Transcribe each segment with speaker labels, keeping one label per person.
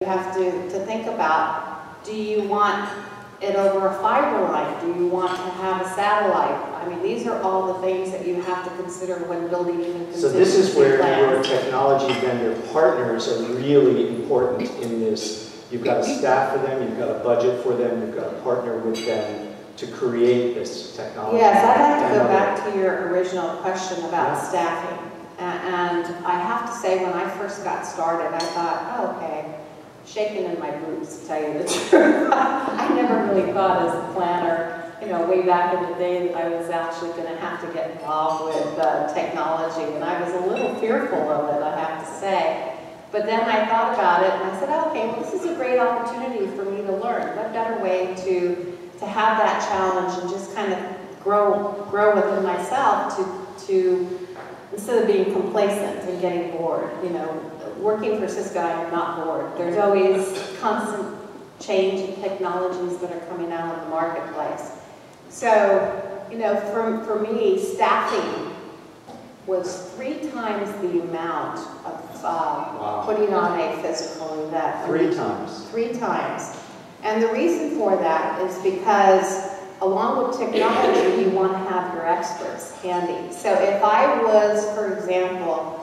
Speaker 1: You have to think about, do you want it over a fiber line? Do you want to have a satellite? I mean, these are all the things that you have to consider when building even
Speaker 2: So this is where your technology vendor partners are really important in this. You've got to staff for them, you've got a budget for them, you've got to partner with them to create this technology.
Speaker 1: Yes, I'd like to go back to your original question about staffing. And I have to say, when I first got started, I thought, oh, okay, shaking in my boots, to tell you the truth. I never really thought as a planner, you know, way back in the day that I was actually going to have to get involved with technology. And I was a little fearful of it, I have to say. But then I thought about it and I said, okay, well, this is a great opportunity for me to learn. What better way to have that challenge and just kind of grow within myself to instead of being complacent and getting bored. You know, working for Cisco, I'm not bored. There's always constant change in technologies that are coming out of the marketplace. So, you know, for me, staffing was 3 times the amount of putting on a physical event.
Speaker 2: 3 times?
Speaker 1: 3 times. And the reason for that is because along with technology, you want to have your experts handy. So if I was, for example,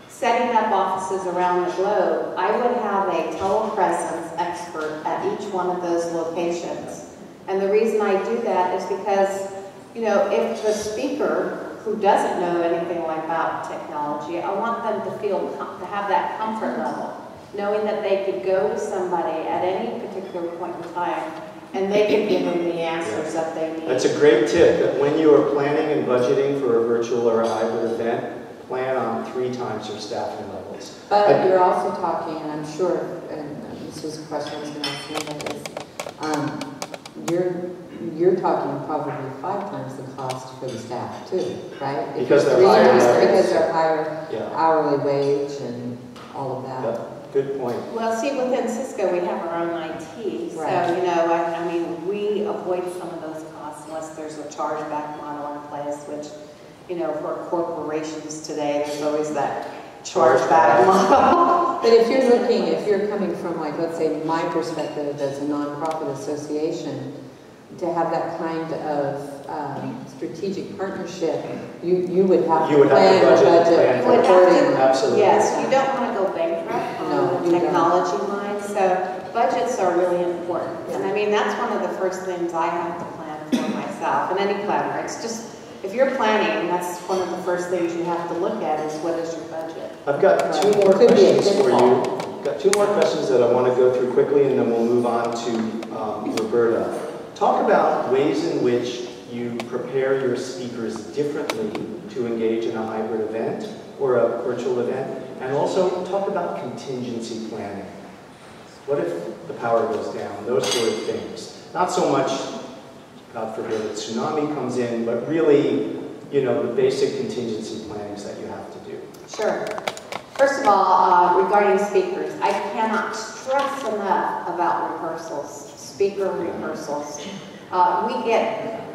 Speaker 1: setting up offices around the globe, I would have a telepresence expert at each one of those locations. And the reason I do that is because, you know, if the speaker who doesn't know anything about technology, I want them to feel, to have that comfort level, knowing that they could go to somebody at any particular point in time and they can give them the answers that they need.
Speaker 2: That's a great tip, that when you are planning and budgeting for a virtual or a hybrid event, plan on 3 times your staffing levels.
Speaker 3: But you're also talking, and I'm sure, and this was a question I was going to ask you, you're talking probably 5 times the cost for the staff too, right?
Speaker 2: Because they're higher.
Speaker 3: Because they're higher hourly wage and all of that.
Speaker 2: Yep. Good point.
Speaker 1: Well, see, within Cisco, we have our own IT.
Speaker 3: Right.
Speaker 1: So, you know, I mean, we avoid some of those costs unless there's a chargeback model in place, which, you know, for corporations today, there's always that chargeback model.
Speaker 3: But if you're looking, if you're coming from, like, let's say my perspective as a nonprofit association, to have that kind of strategic partnership, you would have to plan a budget accordingly.
Speaker 2: Absolutely.
Speaker 1: Yes, you don't want to go bankrupt on the technology line, so budgets are really important. And I mean, that's one of the first things I have to plan for myself, and any planner. It's just, if you're planning, that's one of the first things you have to look at is what is your budget.
Speaker 2: I've got 2 more questions for you. I've got 2 more questions that I want to go through quickly, and then we'll move on to Roberta. Talk about ways in which you prepare your speakers differently to engage in a hybrid event or a virtual event, and also talk about contingency planning. What if the power goes down? Those sort of things. Not so much, God forbid, a tsunami comes in, but really, you know, the basic contingency plannings that you have to do.
Speaker 1: Sure. First of all, regarding speakers, I cannot stress enough about rehearsals. Speaker rehearsals. We get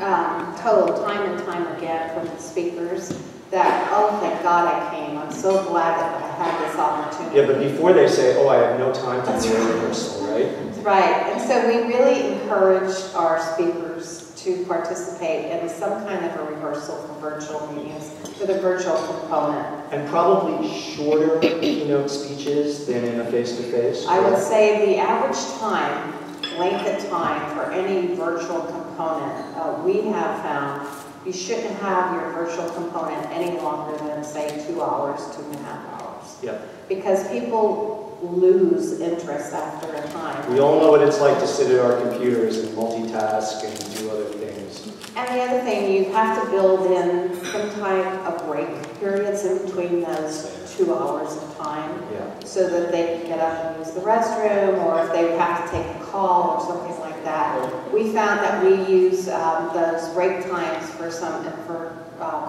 Speaker 1: told time and time again from the speakers that, oh, thank God I came. I'm so glad that I had this opportunity.
Speaker 2: Yeah, but before they say, oh, I have no time to do a rehearsal, right?
Speaker 1: Right. And so we really encourage our speakers to participate in some kind of a rehearsal for virtual meetings with a virtual component.
Speaker 2: And probably shorter keynote speeches than in a face-to-face?
Speaker 1: I would say the average time, length of time for any virtual component, we have found you shouldn't have your virtual component any longer than, say, 2 hours, 2.5 hours.
Speaker 2: Yep.
Speaker 1: Because people lose interest after a time.
Speaker 2: We all know what it's like to sit at our computers and multitask and do other things.
Speaker 1: And the other thing, you have to build in some type of break periods in between those 2 hours of time, so that they can get up and use the restroom, or if they have to take a call or something like that. We found that we use those break times for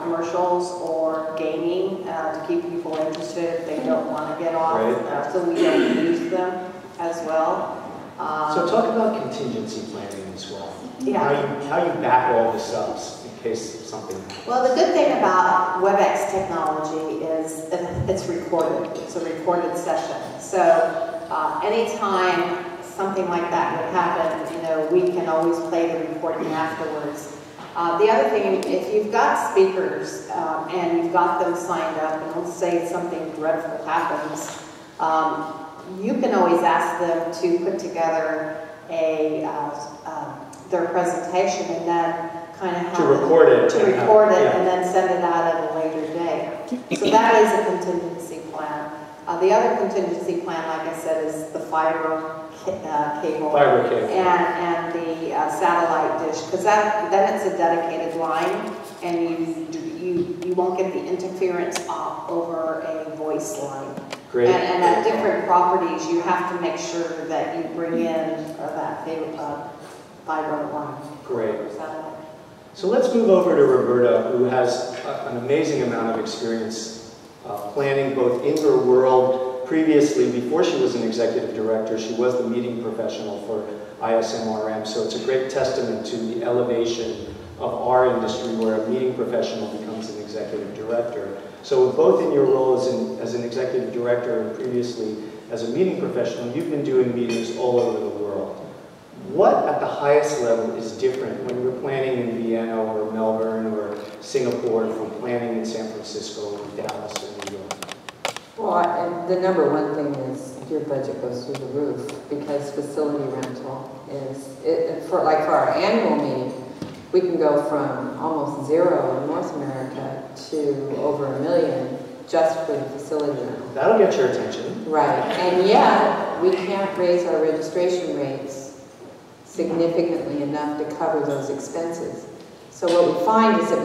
Speaker 1: commercials or gaming to keep people interested if they don't want to get off, so we don't use them as well.
Speaker 2: So talk about contingency planning as well.
Speaker 1: Yeah.
Speaker 2: How you back all this up in case something happens.
Speaker 1: Well, the good thing about WebEx technology is it's recorded. It's a recorded session. So anytime something like that would happen, you know, we can always play the recording afterwards. The other thing, if you've got speakers and you've got them signed up, and let's say something dreadful happens, you can always ask them to put together their presentation and then kind of have
Speaker 2: to record it,
Speaker 1: and then send it out at a later date. So that is a contingency plan. The other contingency plan, like I said, is the fiber cable and the satellite dish, because then it's a dedicated line, and you won't get the interference over a voice line.
Speaker 2: Great.
Speaker 1: And at different properties, you have to make sure that you bring in that fiber line.
Speaker 2: Great. So let's move over to Roberta, who has an amazing amount of experience planning both in her world. Previously, before she was an executive director, she was the meeting professional for ISMRM, so it's a great testament to the elevation of our industry where a meeting professional becomes an executive director. So both in your role as an executive director and previously as a meeting professional, you've been doing meetings all over the world. What at the highest level is different when you're planning in Vienna or Melbourne or Singapore from planning in San Francisco or Dallas or New York?
Speaker 3: Well, the number one thing is your budget goes through the roof, because facility rental is, for our annual meeting, we can go from almost zero in North America to over $1 million just for the facility rental.
Speaker 2: That'll get your attention.
Speaker 3: Right, and yet we can't raise our registration rates significantly enough to cover those expenses. So what we find is that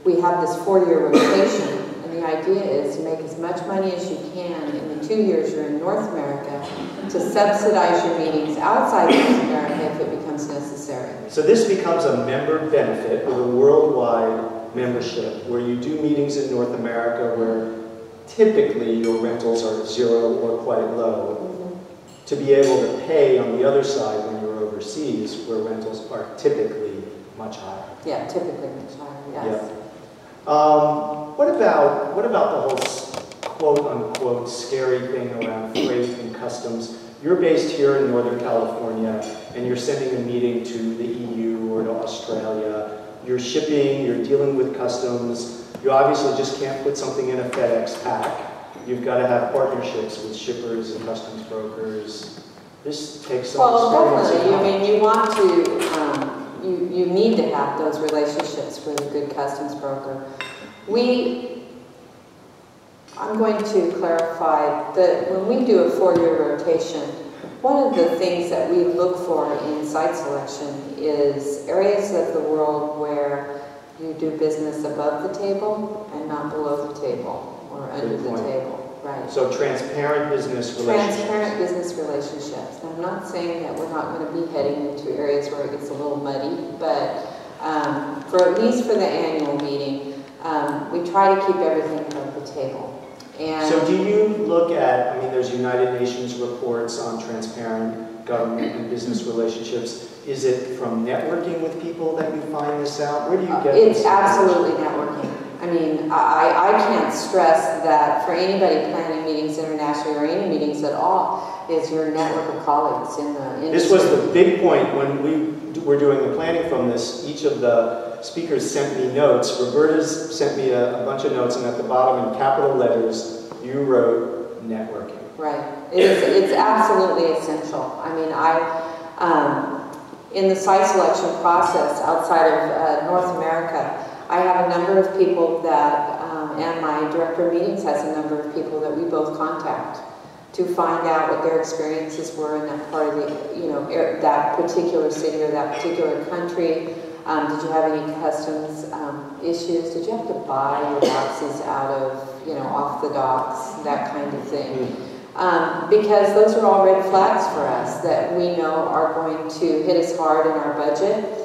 Speaker 3: we have this 4-year rotation. The idea is to make as much money as you can in the 2 years you're in North America to subsidize your meetings outside North America if it becomes necessary.
Speaker 2: So this becomes a member benefit with a worldwide membership where you do meetings in North America where typically your rentals are zero or quite low, to be able to pay on the other side when you're overseas where rentals are typically much higher.
Speaker 3: Yeah, typically much higher, yes.
Speaker 2: Yeah. What about the whole quote-unquote scary thing around freight and customs? You're based here in Northern California, and you're sending a meeting to the EU or to Australia. You're shipping, you're dealing with customs. You obviously just can't put something in a FedEx pack. You've got to have partnerships with shippers and customs brokers. This takes some experience.
Speaker 3: Definitely. I mean, you want to... You need to have those relationships with a good customs broker. I'm going to clarify that when we do a 4-year rotation, one of the things that we look for in site selection is areas of the world where you do business above the table and not below the table or under the table. Right.
Speaker 2: So transparent business relationships.
Speaker 3: Transparent business relationships. Now, I'm not saying that we're not going to be heading into areas where it gets a little muddy, but at least for the annual meeting, we try to keep everything above the table. And
Speaker 2: so do you look at, there's United Nations reports on transparent government and business relationships. Is it from networking with people that you find this out? Where do you get
Speaker 3: It's absolutely networking. I can't stress that for anybody planning meetings internationally or any meetings at all is your network of colleagues in the industry.
Speaker 2: This was the big point when we were doing the planning from this. Each of the speakers sent me notes. Roberta's sent me a bunch of notes, and at the bottom in capital letters, you wrote networking.
Speaker 3: Right. It's absolutely essential. In the site selection process outside of North America, I have a number of people that, and my director of meetings has a number of people that we both contact to find out what their experiences were in that part of the, that particular city or that particular country. Did you have any customs issues? Did you have to buy your boxes out of, off the docks, that kind of thing? Because those are all red flags for us that we know are going to hit us hard in our budget.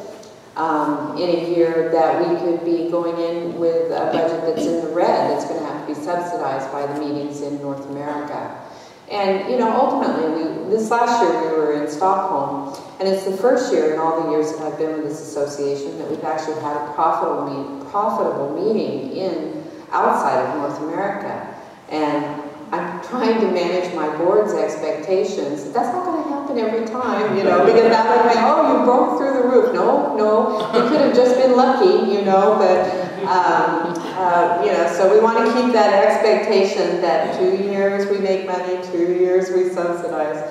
Speaker 3: In a year that we could be going in with a budget that's in the red, that's going to have to be subsidized by the meetings in North America. And, ultimately, this last year we were in Stockholm, and it's the first year in all the years that I've been with this association that we've actually had a profitable meeting outside of North America. And I'm trying to manage my board's expectations. That's not going to happen every time, you know, because that would be, oh, you broke through the roof. No, you could have just been lucky, you know, but, you know, so we want to keep that expectation that 2 years we make money, 2 years we subsidize.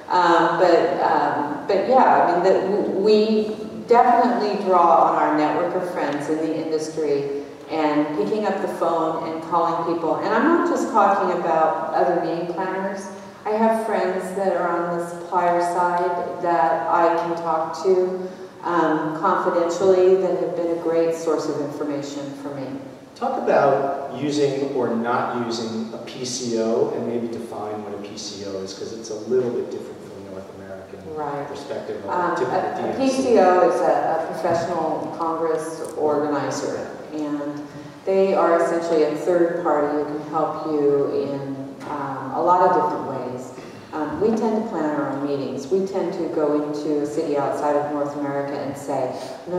Speaker 3: But yeah, I mean, that we definitely draw on our network of friends in the industry and picking up the phone and calling people. And I'm not just talking about other meeting planners. I have friends that are on the supplier side that I can talk to confidentially that have been a great source of information for me.
Speaker 2: Talk about using or not using a PCO and maybe define what a PCO is, because it's a little bit different from North American perspective of a typical
Speaker 3: A
Speaker 2: DMC.
Speaker 3: PCO is a professional Congress organizer, and they are essentially a third party who can help you in a lot of different ways. We tend to plan our own meetings. We tend to go into a city outside of North America and say, no,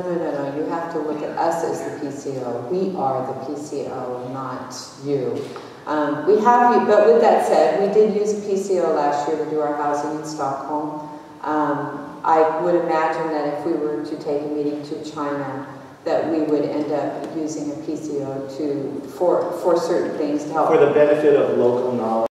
Speaker 3: you have to look at us as the PCO. We are the PCO, not you. But with that said, we did use a PCO last year to do our housing in Stockholm. I would imagine that if we were to take a meeting to China, that we would end up using a PCO for certain things to help.
Speaker 2: For the benefit of local knowledge.